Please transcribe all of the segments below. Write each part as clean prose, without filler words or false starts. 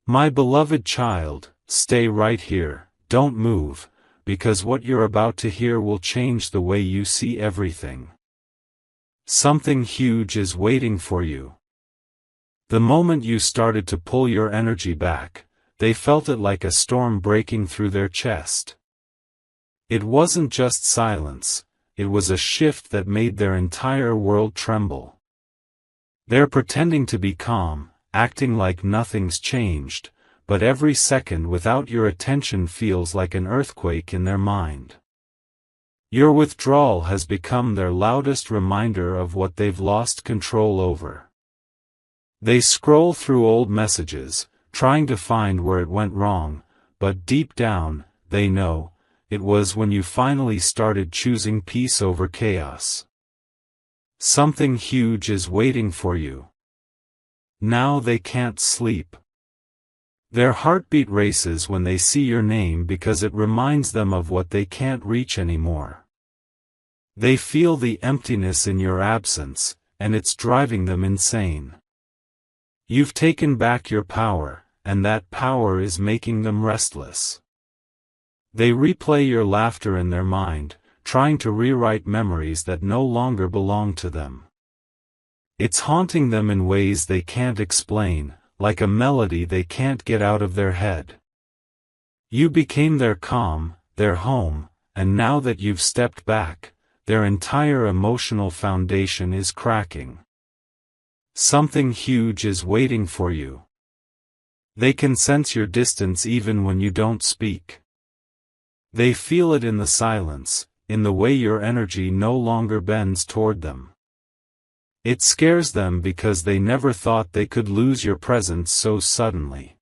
My beloved child, stay right here, don't move, because what you're about to hear will change the way you see everything. Something huge is waiting for you. The moment you started to pull your energy back, they felt it like a storm breaking through their chest. It wasn't just silence, it was a shift that made their entire world tremble. They're pretending to be calm, acting like nothing's changed, but every second without your attention feels like an earthquake in their mind. Your withdrawal has become their loudest reminder of what they've lost control over. They scroll through old messages, trying to find where it went wrong, but deep down, they know, it was when you finally started choosing peace over chaos. Something huge is waiting for you. Now they can't sleep. Their heartbeat races when they see your name because it reminds them of what they can't reach anymore. They feel the emptiness in your absence, and it's driving them insane. You've taken back your power, and that power is making them restless. They replay your laughter in their mind, trying to rewrite memories that no longer belong to them. It's haunting them in ways they can't explain, like a melody they can't get out of their head. You became their calm, their home, and now that you've stepped back, their entire emotional foundation is cracking. Something huge is waiting for you. They can sense your distance even when you don't speak. They feel it in the silence, in the way your energy no longer bends toward them. It scares them because they never thought they could lose your presence so suddenly.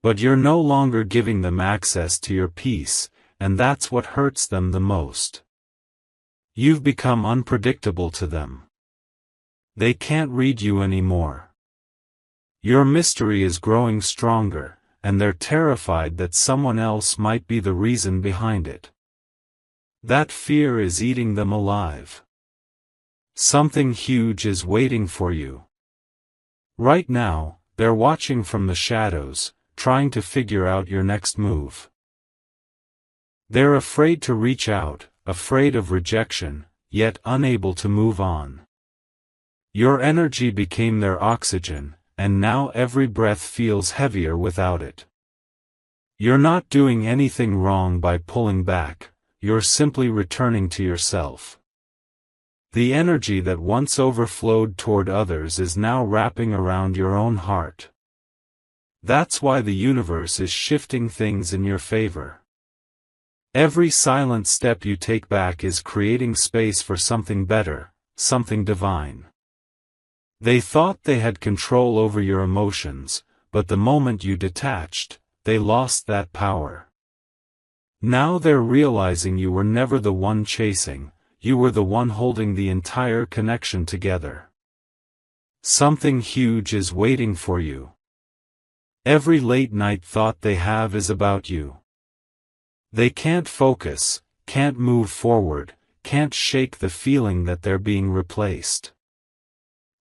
But you're no longer giving them access to your peace, and that's what hurts them the most. You've become unpredictable to them. They can't read you anymore. Your mystery is growing stronger, and they're terrified that someone else might be the reason behind it. That fear is eating them alive. Something huge is waiting for you. Right now, they're watching from the shadows, trying to figure out your next move. They're afraid to reach out, afraid of rejection, yet unable to move on. Your energy became their oxygen, and now every breath feels heavier without it. You're not doing anything wrong by pulling back, you're simply returning to yourself. The energy that once overflowed toward others is now wrapping around your own heart. That's why the universe is shifting things in your favor. Every silent step you take back is creating space for something better, something divine. They thought they had control over your emotions, but the moment you detached, they lost that power. Now they're realizing you were never the one chasing, you were the one holding the entire connection together. Something huge is waiting for you. Every late night thought they have is about you. They can't focus, can't move forward, can't shake the feeling that they're being replaced.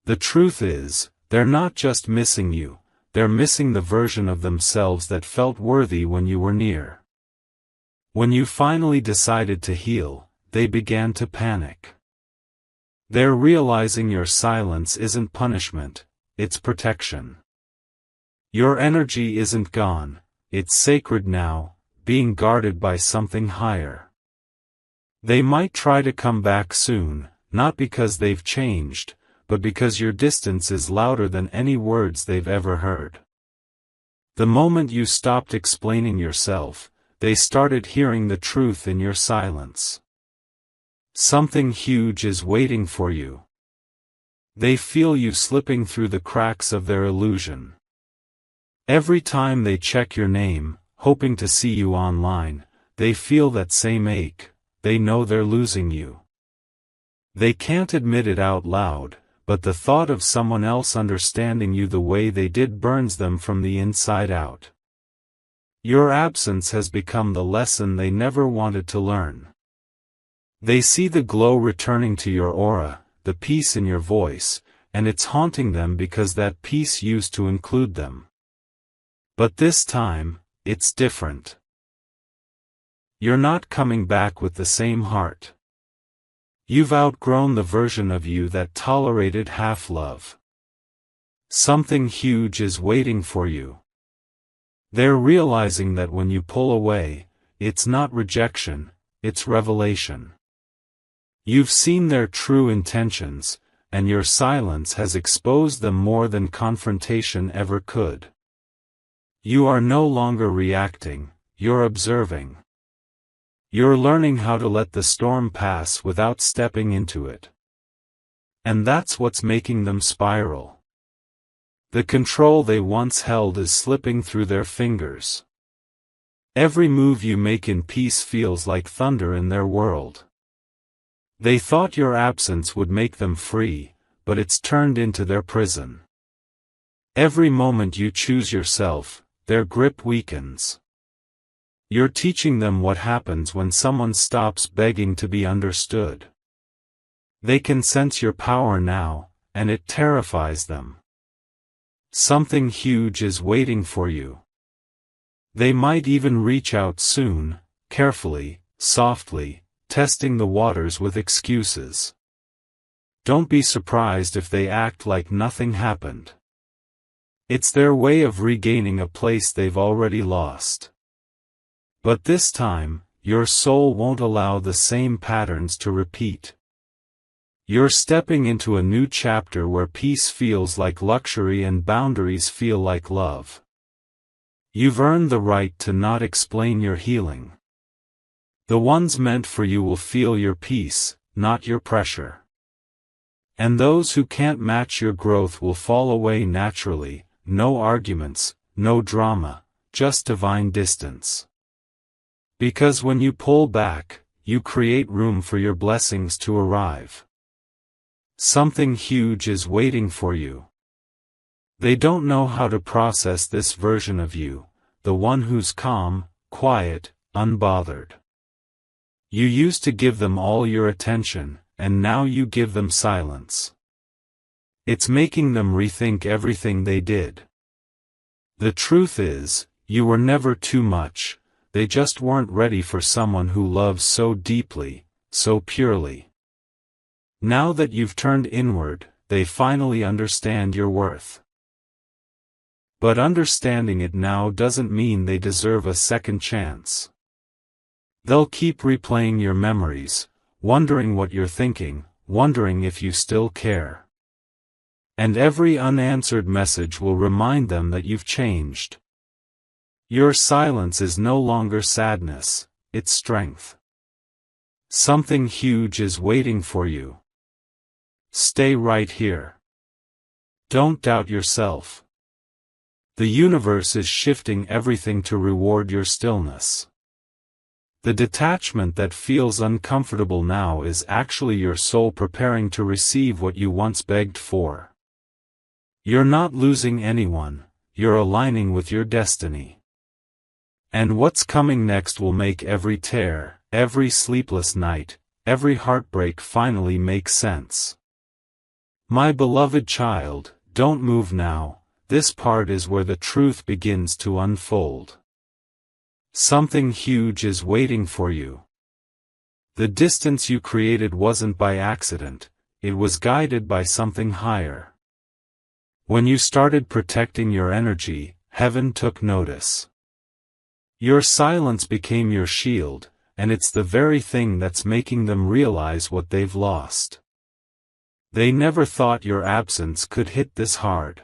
The truth is, they're not just missing you, they're missing the version of themselves that felt worthy when you were near. When you finally decided to heal, they began to panic. They're realizing your silence isn't punishment, it's protection. Your energy isn't gone, it's sacred now, being guarded by something higher. They might try to come back soon, not because they've changed, but because your distance is louder than any words they've ever heard. The moment you stopped explaining yourself, they started hearing the truth in your silence. Something huge is waiting for you. They feel you slipping through the cracks of their illusion. Every time they check your name, hoping to see you online, they feel that same ache, they know they're losing you. They can't admit it out loud, but the thought of someone else understanding you the way they did burns them from the inside out. Your absence has become the lesson they never wanted to learn. They see the glow returning to your aura, the peace in your voice, and it's haunting them because that peace used to include them. But this time, it's different. You're not coming back with the same heart. You've outgrown the version of you that tolerated half-love. Something huge is waiting for you. They're realizing that when you pull away, it's not rejection, it's revelation. You've seen their true intentions, and your silence has exposed them more than confrontation ever could. You are no longer reacting, you're observing. You're learning how to let the storm pass without stepping into it. And that's what's making them spiral. The control they once held is slipping through their fingers. Every move you make in peace feels like thunder in their world. They thought your absence would make them free, but it's turned into their prison. Every moment you choose yourself, their grip weakens. You're teaching them what happens when someone stops begging to be understood. They can sense your power now, and it terrifies them. Something huge is waiting for you. They might even reach out soon, carefully, softly, testing the waters with excuses. Don't be surprised if they act like nothing happened. It's their way of regaining a place they've already lost. But this time, your soul won't allow the same patterns to repeat. You're stepping into a new chapter where peace feels like luxury and boundaries feel like love. You've earned the right to not explain your healing. The ones meant for you will feel your peace, not your pressure. And those who can't match your growth will fall away naturally, no arguments, no drama, just divine distance. Because when you pull back, you create room for your blessings to arrive. Something huge is waiting for you. They don't know how to process this version of you, the one who's calm, quiet, unbothered. You used to give them all your attention, and now you give them silence. It's making them rethink everything they did. The truth is, you were never too much, they just weren't ready for someone who loves so deeply, so purely. Now that you've turned inward, they finally understand your worth. But understanding it now doesn't mean they deserve a second chance. They'll keep replaying your memories, wondering what you're thinking, wondering if you still care. And every unanswered message will remind them that you've changed. Your silence is no longer sadness, it's strength. Something huge is waiting for you. Stay right here. Don't doubt yourself. The universe is shifting everything to reward your stillness. The detachment that feels uncomfortable now is actually your soul preparing to receive what you once begged for. You're not losing anyone, you're aligning with your destiny. And what's coming next will make every tear, every sleepless night, every heartbreak finally make sense. My beloved child, don't move now, this part is where the truth begins to unfold. Something huge is waiting for you. The distance you created wasn't by accident, it was guided by something higher. When you started protecting your energy, heaven took notice. Your silence became your shield, and it's the very thing that's making them realize what they've lost. They never thought your absence could hit this hard.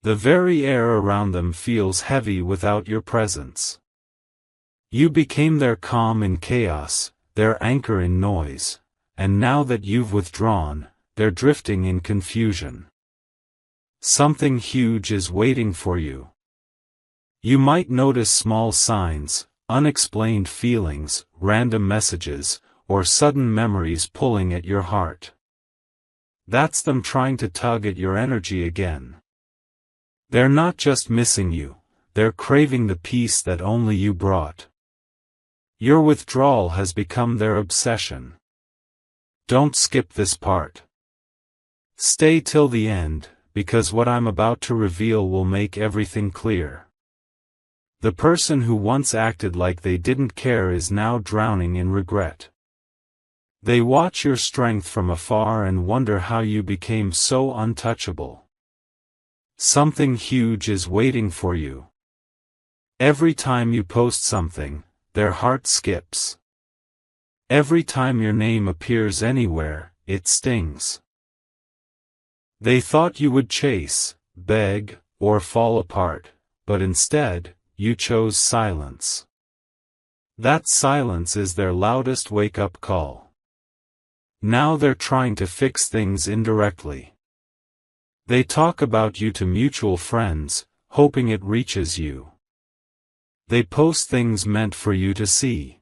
The very air around them feels heavy without your presence. You became their calm in chaos, their anchor in noise, and now that you've withdrawn, they're drifting in confusion. Something huge is waiting for you. You might notice small signs, unexplained feelings, random messages, or sudden memories pulling at your heart. That's them trying to tug at your energy again. They're not just missing you, they're craving the peace that only you brought. Your withdrawal has become their obsession. Don't skip this part. Stay till the end, because what I'm about to reveal will make everything clear. The person who once acted like they didn't care is now drowning in regret. They watch your strength from afar and wonder how you became so untouchable. Something huge is waiting for you. Every time you post something, their heart skips. Every time your name appears anywhere, it stings. They thought you would chase, beg, or fall apart, but instead, you chose silence. That silence is their loudest wake-up call. Now they're trying to fix things indirectly. They talk about you to mutual friends, hoping it reaches you. They post things meant for you to see.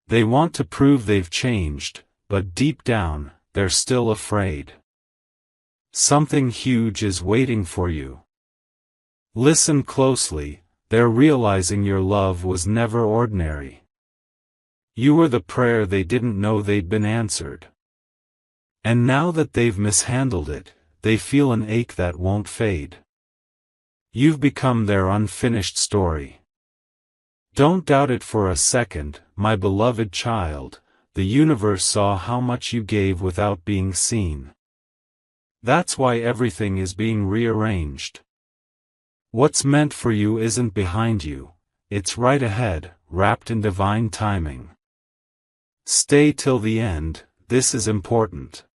They want to prove they've changed, but deep down, they're still afraid. Something huge is waiting for you. Listen closely, they're realizing your love was never ordinary. You were the prayer they didn't know they'd been answered. And now that they've mishandled it, they feel an ache that won't fade. You've become their unfinished story. Don't doubt it for a second, my beloved child, the universe saw how much you gave without being seen. That's why everything is being rearranged. What's meant for you isn't behind you, it's right ahead, wrapped in divine timing. Stay till the end, this is important.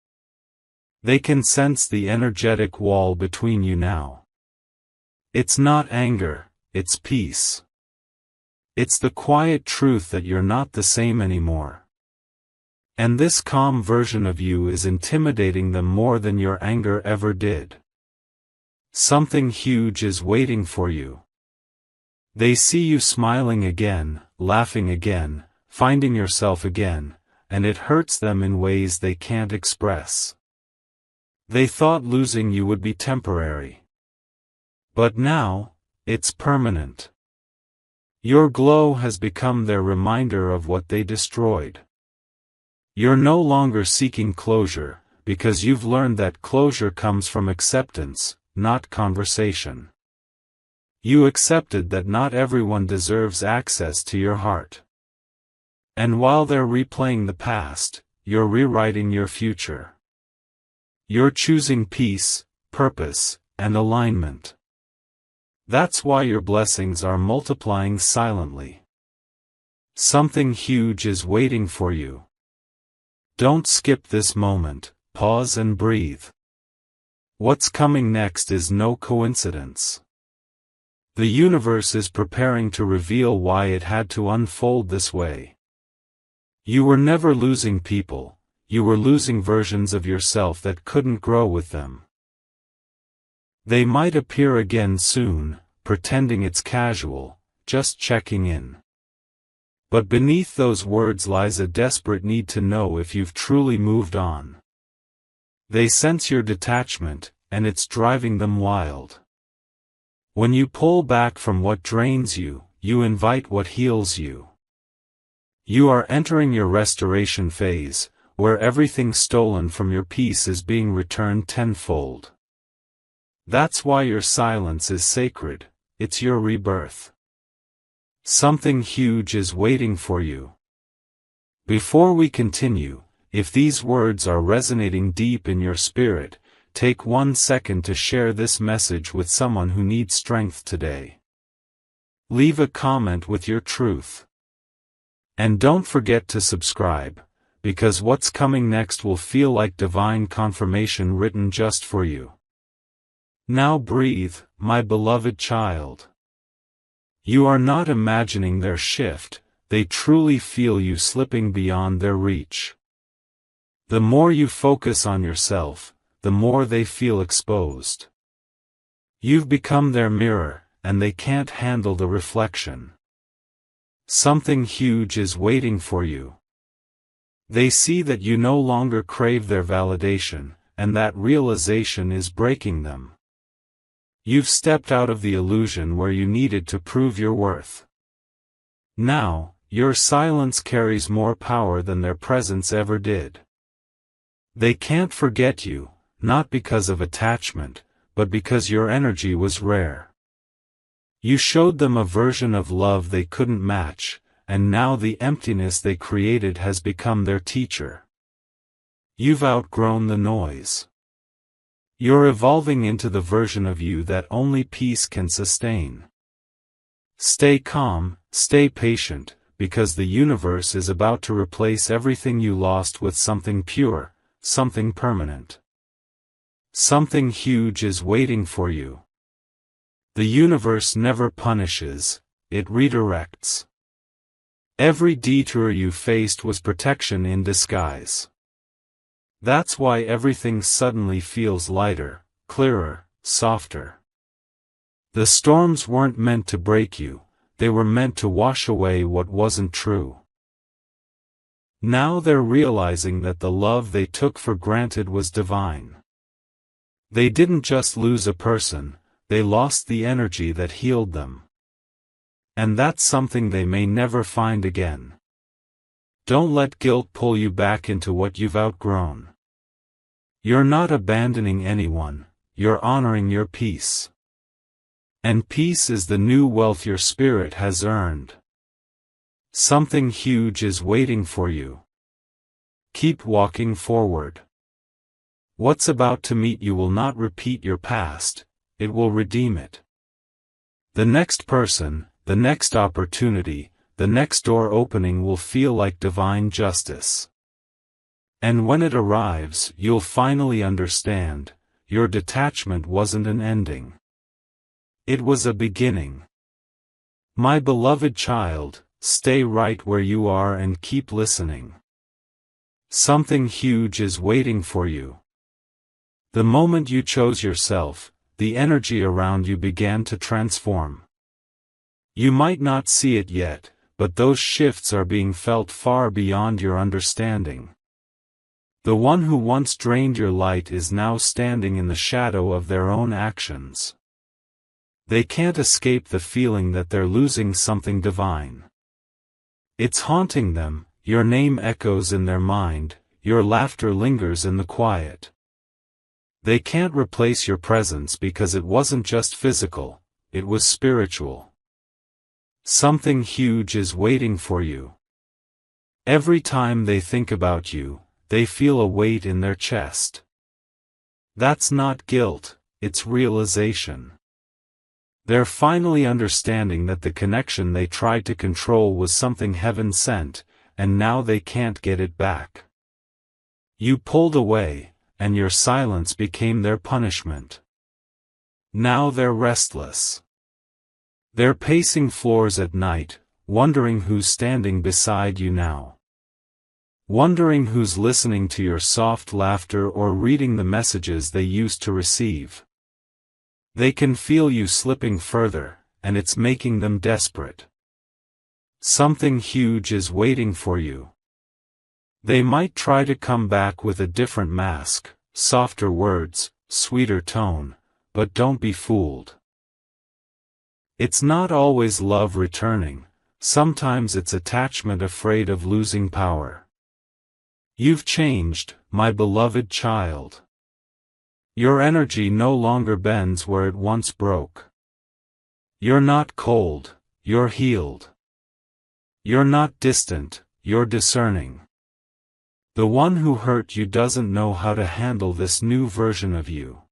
They can sense the energetic wall between you now. It's not anger, it's peace. It's the quiet truth that you're not the same anymore. And this calm version of you is intimidating them more than your anger ever did. Something huge is waiting for you. They see you smiling again, laughing again, finding yourself again, and it hurts them in ways they can't express. They thought losing you would be temporary. But now, it's permanent. Your glow has become their reminder of what they destroyed. You're no longer seeking closure, because you've learned that closure comes from acceptance, not conversation. You accepted that not everyone deserves access to your heart. And while they're replaying the past, you're rewriting your future. You're choosing peace, purpose, and alignment. That's why your blessings are multiplying silently. Something huge is waiting for you. Don't skip this moment, pause and breathe. What's coming next is no coincidence. The universe is preparing to reveal why it had to unfold this way. You were never losing people, you were losing versions of yourself that couldn't grow with them. They might appear again soon, pretending it's casual, just checking in. But beneath those words lies a desperate need to know if you've truly moved on. They sense your detachment, and it's driving them wild. When you pull back from what drains you, you invite what heals you. You are entering your restoration phase, where everything stolen from your peace is being returned tenfold. That's why your silence is sacred, it's your rebirth. Something huge is waiting for you. Before we continue, if these words are resonating deep in your spirit, take 1 second to share this message with someone who needs strength today. Leave a comment with your truth. And don't forget to subscribe, because what's coming next will feel like divine confirmation written just for you. Now breathe, my beloved child. You are not imagining their shift, they truly feel you slipping beyond their reach. The more you focus on yourself, the more they feel exposed. You've become their mirror, and they can't handle the reflection. Something huge is waiting for you. They see that you no longer crave their validation, and that realization is breaking them. You've stepped out of the illusion where you needed to prove your worth. Now, your silence carries more power than their presence ever did. They can't forget you, not because of attachment, but because your energy was rare. You showed them a version of love they couldn't match, and now the emptiness they created has become their teacher. You've outgrown the noise. You're evolving into the version of you that only peace can sustain. Stay calm, stay patient, because the universe is about to replace everything you lost with something pure, something permanent. Something huge is waiting for you. The universe never punishes, it redirects. Every detour you faced was protection in disguise. That's why everything suddenly feels lighter, clearer, softer. The storms weren't meant to break you, they were meant to wash away what wasn't true. Now they're realizing that the love they took for granted was divine. They didn't just lose a person, they lost the energy that healed them. And that's something they may never find again. Don't let guilt pull you back into what you've outgrown. You're not abandoning anyone, you're honoring your peace. And peace is the new wealth your spirit has earned. Something huge is waiting for you. Keep walking forward. What's about to meet you will not repeat your past, it will redeem it. The next person, the next opportunity, the next door opening will feel like divine justice. And when it arrives, you'll finally understand, your detachment wasn't an ending. It was a beginning. My beloved child, stay right where you are and keep listening. Something huge is waiting for you. The moment you chose yourself, the energy around you began to transform. You might not see it yet, but those shifts are being felt far beyond your understanding. The one who once drained your light is now standing in the shadow of their own actions. They can't escape the feeling that they're losing something divine. It's haunting them, your name echoes in their mind, your laughter lingers in the quiet. They can't replace your presence because it wasn't just physical, it was spiritual. Something huge is waiting for you. Every time they think about you, they feel a weight in their chest. That's not guilt, it's realization. They're finally understanding that the connection they tried to control was something heaven sent, and now they can't get it back. You pulled away, and your silence became their punishment. Now they're restless. They're pacing floors at night, wondering who's standing beside you now. Wondering who's listening to your soft laughter or reading the messages they used to receive. They can feel you slipping further, and it's making them desperate. Something huge is waiting for you. They might try to come back with a different mask, softer words, sweeter tone, but don't be fooled. It's not always love returning, sometimes it's attachment afraid of losing power. You've changed, my beloved child. Your energy no longer bends where it once broke. You're not cold, you're healed. You're not distant, you're discerning. The one who hurt you doesn't know how to handle this new version of you.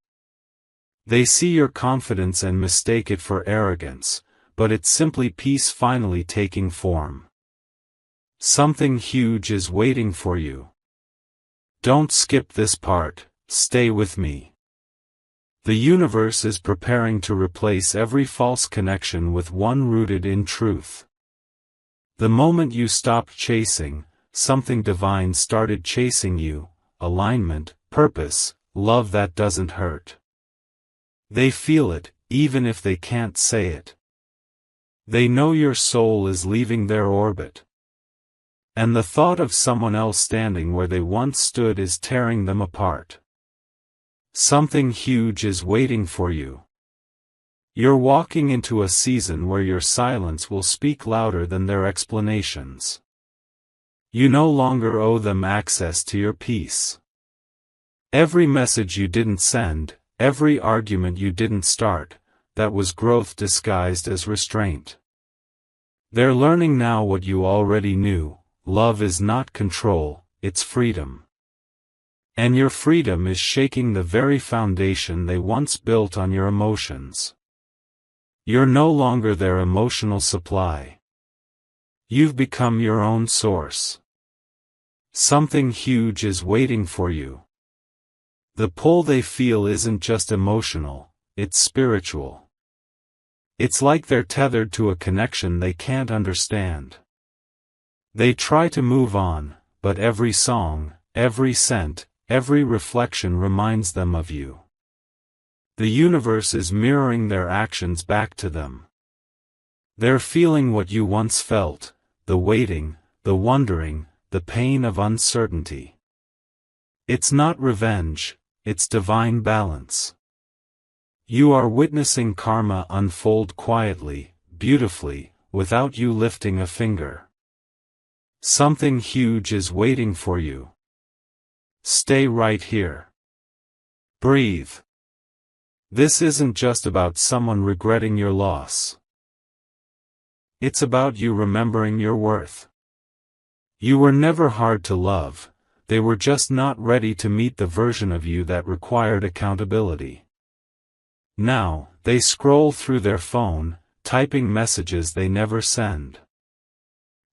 They see your confidence and mistake it for arrogance, but it's simply peace finally taking form. Something huge is waiting for you. Don't skip this part, stay with me. The universe is preparing to replace every false connection with one rooted in truth. The moment you stopped chasing, something divine started chasing you, alignment, purpose, love that doesn't hurt. They feel it, even if they can't say it. They know your soul is leaving their orbit. And the thought of someone else standing where they once stood is tearing them apart. Something huge is waiting for you. You're walking into a season where your silence will speak louder than their explanations. You no longer owe them access to your peace. Every message you didn't send, every argument you didn't start, that was growth disguised as restraint. They're learning now what you already knew: love is not control, it's freedom. And your freedom is shaking the very foundation they once built on your emotions. You're no longer their emotional supply. You've become your own source. Something huge is waiting for you. The pull they feel isn't just emotional, it's spiritual. It's like they're tethered to a connection they can't understand. They try to move on, but every song, every scent, every reflection reminds them of you. The universe is mirroring their actions back to them. They're feeling what you once felt: the waiting, the wondering, the pain of uncertainty. It's not revenge, it's divine balance. You are witnessing karma unfold quietly, beautifully, without you lifting a finger. Something huge is waiting for you. Stay right here. Breathe. This isn't just about someone regretting your loss. It's about you remembering your worth. You were never hard to love, they were just not ready to meet the version of you that required accountability. Now, they scroll through their phone, typing messages they never send.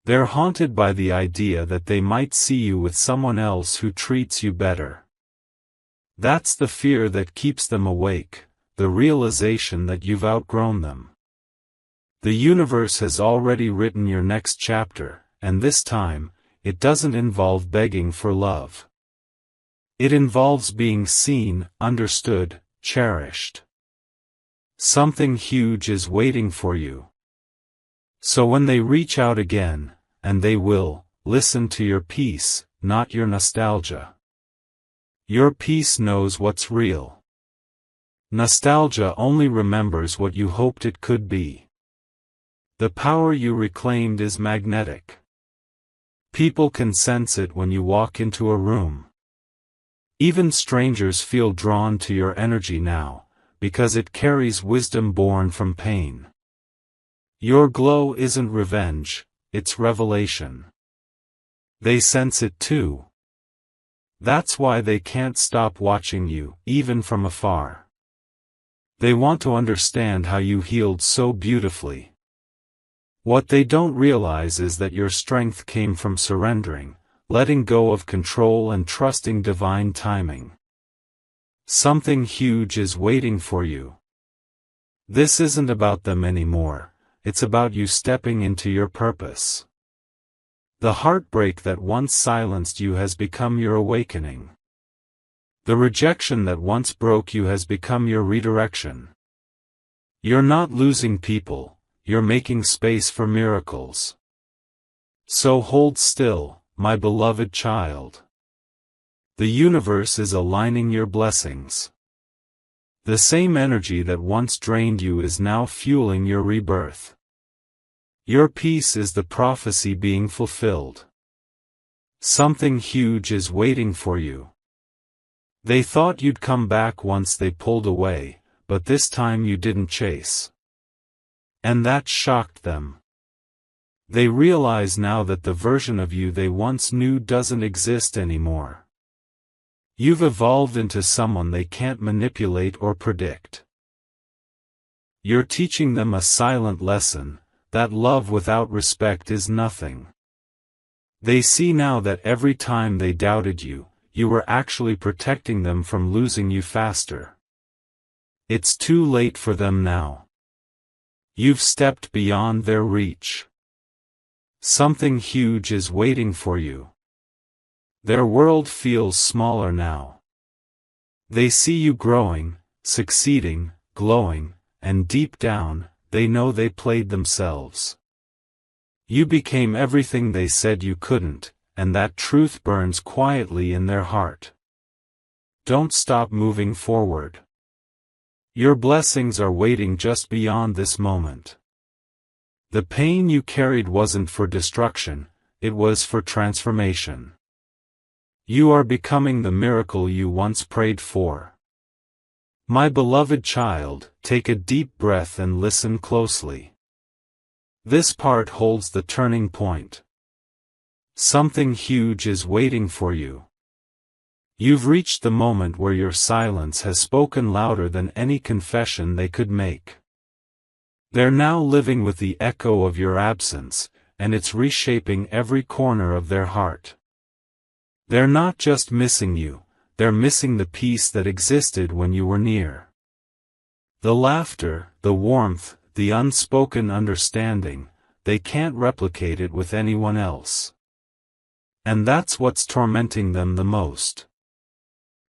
They're haunted by the idea that they might see you with someone else who treats you better. That's the fear that keeps them awake, the realization that you've outgrown them. The universe has already written your next chapter, and this time, it doesn't involve begging for love. It involves being seen, understood, cherished. Something huge is waiting for you. So when they reach out again, and they will, listen to your peace, not your nostalgia. Your peace knows what's real. Nostalgia only remembers what you hoped it could be. The power you reclaimed is magnetic. People can sense it when you walk into a room. Even strangers feel drawn to your energy now, because it carries wisdom born from pain. Your glow isn't revenge, it's revelation. They sense it too. That's why they can't stop watching you, even from afar. They want to understand how you healed so beautifully. What they don't realize is that your strength came from surrendering, letting go of control and trusting divine timing. Something huge is waiting for you. This isn't about them anymore, it's about you stepping into your purpose. The heartbreak that once silenced you has become your awakening. The rejection that once broke you has become your redirection. You're not losing people, you're making space for miracles. So hold still, my beloved child. The universe is aligning your blessings. The same energy that once drained you is now fueling your rebirth. Your peace is the prophecy being fulfilled. Something huge is waiting for you. They thought you'd come back once they pulled away, but this time you didn't chase. And that shocked them. They realize now that the version of you they once knew doesn't exist anymore. You've evolved into someone they can't manipulate or predict. You're teaching them a silent lesson, that love without respect is nothing. They see now that every time they doubted you, you were actually protecting them from losing you faster. It's too late for them now. You've stepped beyond their reach. Something huge is waiting for you. Their world feels smaller now. They see you growing, succeeding, glowing, and deep down, they know they played themselves. You became everything they said you couldn't, and that truth burns quietly in their heart. Don't stop moving forward. Your blessings are waiting just beyond this moment. The pain you carried wasn't for destruction, it was for transformation. You are becoming the miracle you once prayed for. My beloved child, take a deep breath and listen closely. This part holds the turning point. Something huge is waiting for you. You've reached the moment where your silence has spoken louder than any confession they could make. They're now living with the echo of your absence, and it's reshaping every corner of their heart. They're not just missing you, they're missing the peace that existed when you were near. The laughter, the warmth, the unspoken understanding, they can't replicate it with anyone else. And that's what's tormenting them the most.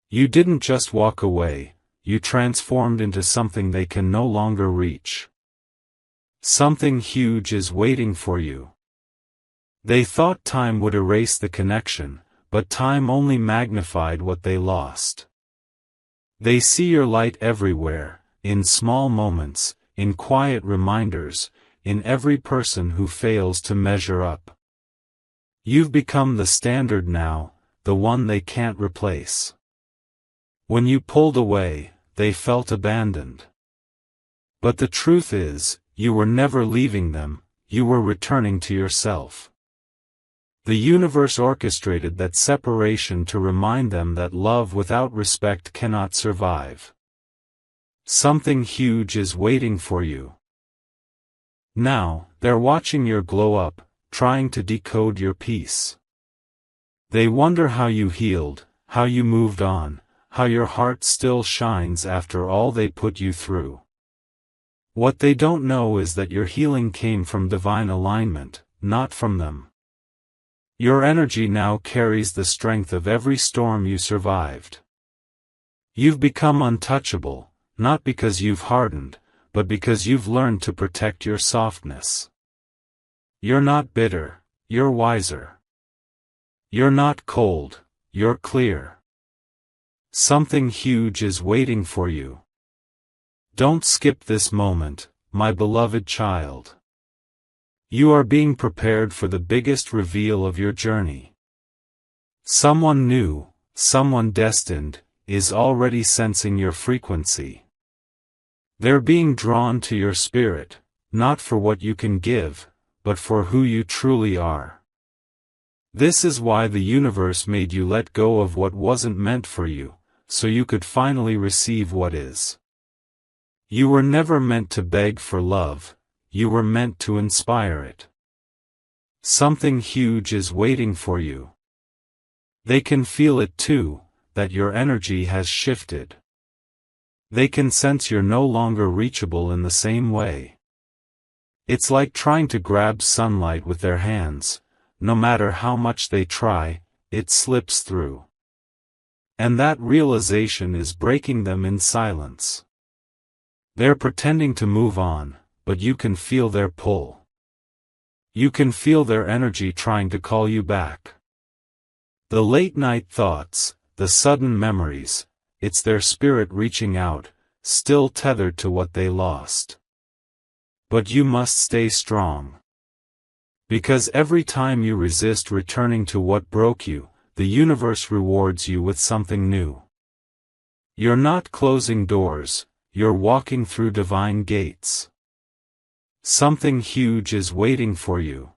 You didn't just walk away, you transformed into something they can no longer reach. Something huge is waiting for you. They thought time would erase the connection, but time only magnified what they lost. They see your light everywhere, in small moments, in quiet reminders, in every person who fails to measure up. You've become the standard now, the one they can't replace. When you pulled away, they felt abandoned. But the truth is, you were never leaving them, you were returning to yourself. The universe orchestrated that separation to remind them that love without respect cannot survive. Something huge is waiting for you. Now, they're watching your glow up, trying to decode your peace. They wonder how you healed, how you moved on, how your heart still shines after all they put you through. What they don't know is that your healing came from divine alignment, not from them. Your energy now carries the strength of every storm you survived. You've become untouchable, not because you've hardened, but because you've learned to protect your softness. You're not bitter, you're wiser. You're not cold, you're clear. Something huge is waiting for you. Don't skip this moment, my beloved child. You are being prepared for the biggest reveal of your journey. Someone new, someone destined, is already sensing your frequency. They're being drawn to your spirit, not for what you can give, but for who you truly are. This is why the universe made you let go of what wasn't meant for you, so you could finally receive what is. You were never meant to beg for love, you were meant to inspire it. Something huge is waiting for you. They can feel it too, that your energy has shifted. They can sense you're no longer reachable in the same way. It's like trying to grab sunlight with their hands, no matter how much they try, it slips through. And that realization is breaking them in silence. They're pretending to move on, but you can feel their pull. You can feel their energy trying to call you back. The late-night thoughts, the sudden memories, it's their spirit reaching out, still tethered to what they lost. But you must stay strong. Because every time you resist returning to what broke you, the universe rewards you with something new. You're not closing doors, you're walking through divine gates. Something huge is waiting for you.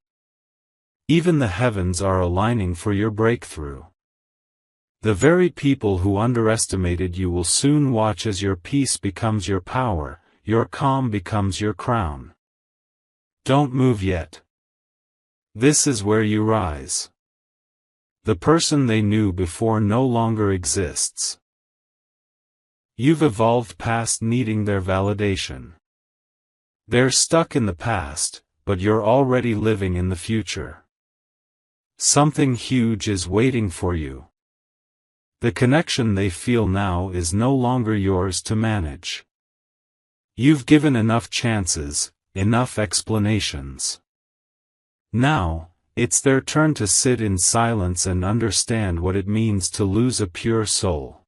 Even the heavens are aligning for your breakthrough. The very people who underestimated you will soon watch as your peace becomes your power, your calm becomes your crown. Don't move yet. This is where you rise. The person they knew before no longer exists. You've evolved past needing their validation. They're stuck in the past, but you're already living in the future. Something huge is waiting for you. The connection they feel now is no longer yours to manage. You've given enough chances, enough explanations. Now, it's their turn to sit in silence and understand what it means to lose a pure soul.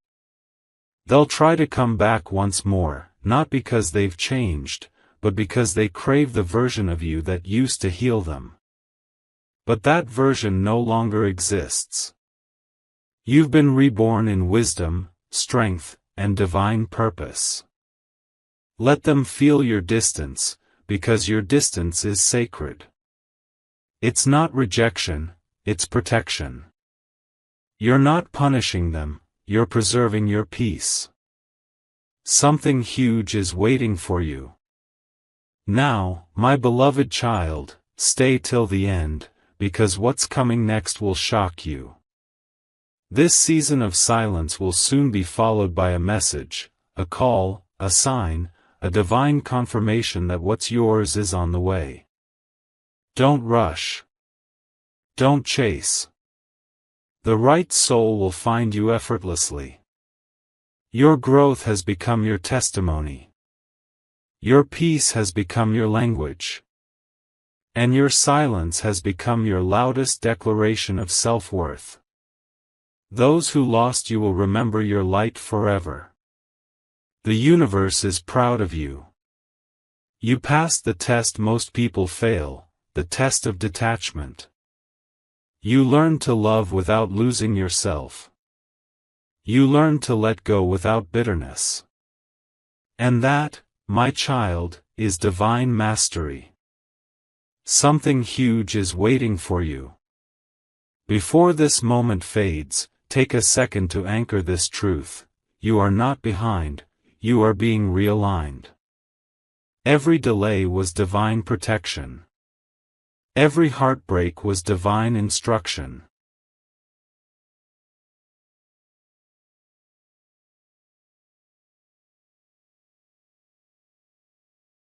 They'll try to come back once more, not because they've changed, but because they crave the version of you that used to heal them. But that version no longer exists. You've been reborn in wisdom, strength, and divine purpose. Let them feel your distance, because your distance is sacred. It's not rejection, it's protection. You're not punishing them, you're preserving your peace. Something huge is waiting for you. Now, my beloved child, stay till the end, because what's coming next will shock you. This season of silence will soon be followed by a message, a call, a sign, a divine confirmation that what's yours is on the way. Don't rush. Don't chase. The right soul will find you effortlessly. Your growth has become your testimony. Your peace has become your language. And your silence has become your loudest declaration of self-worth. Those who lost you will remember your light forever. The universe is proud of you. You passed the test most people fail, the test of detachment. You learned to love without losing yourself. You learned to let go without bitterness. And that, my child, is divine mastery. Something huge is waiting for you. Before this moment fades, take a second to anchor this truth. You are not behind, you are being realigned. Every delay was divine protection. Every heartbreak was divine instruction.